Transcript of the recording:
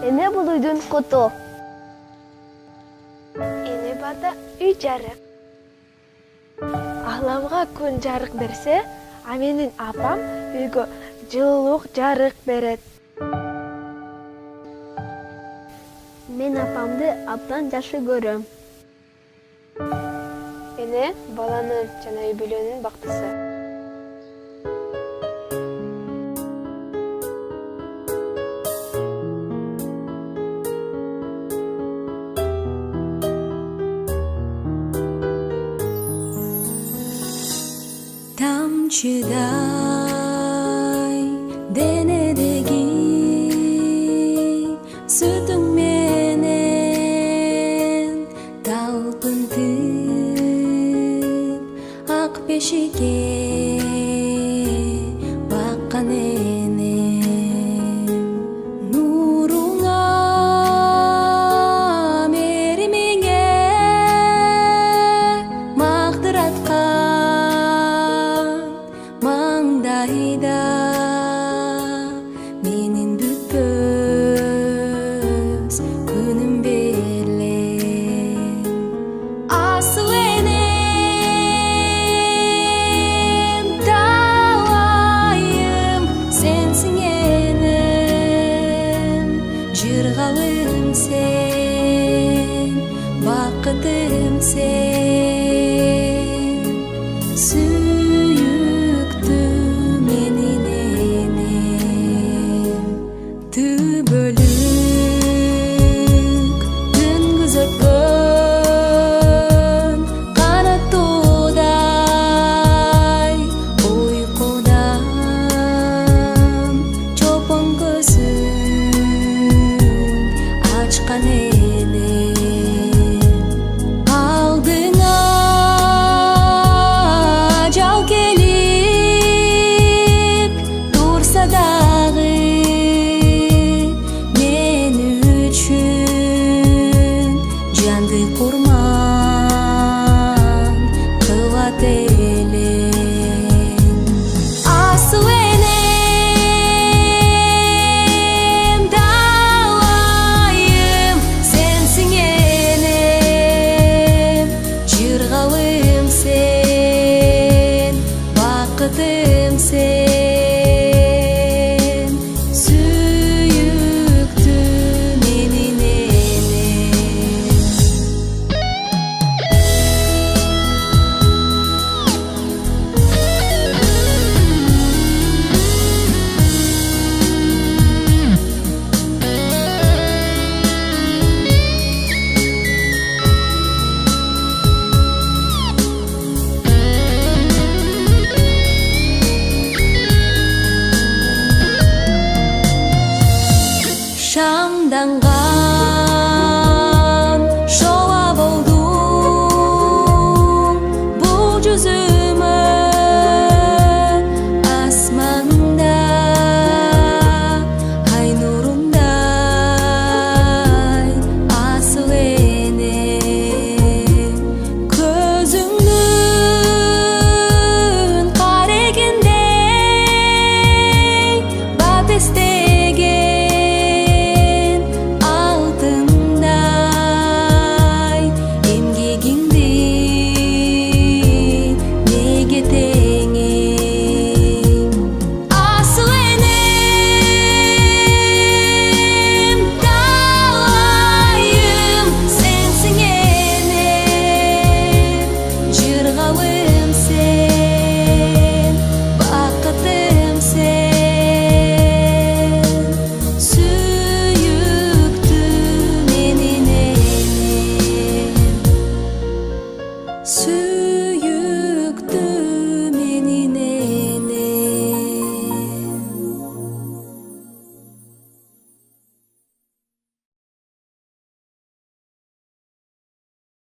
Эне бул үйдүн коту. Эне бада үй жарык. Ахламга күн жарык берсе, а менин апам үйгө жылуулук жарык берет. Мен апамды абдан жакшы көрөм. Эне баланын жана үй бүлөнүн бактысы. Тамчыдай денедеги сүтүң менен талпынтып ак бешикке баккан энем нуруңа меримиңе мактыраткан маңдайда менин бүтпөс күнүм белем асыл энем талайым сенсиң энем жыргалым сен бакытым сен сүйүктүү менин энем түбөлүк күнгүз өткөн канаттуудай уйкудан чолпон көзүн ачкан энем алдыңа жау келип турса дагы мен үчүн жанды курман кылат элең асыл энем талайым сенсиң энем жыргалым сен бакытым сен сүйүктүү менин энем шамданған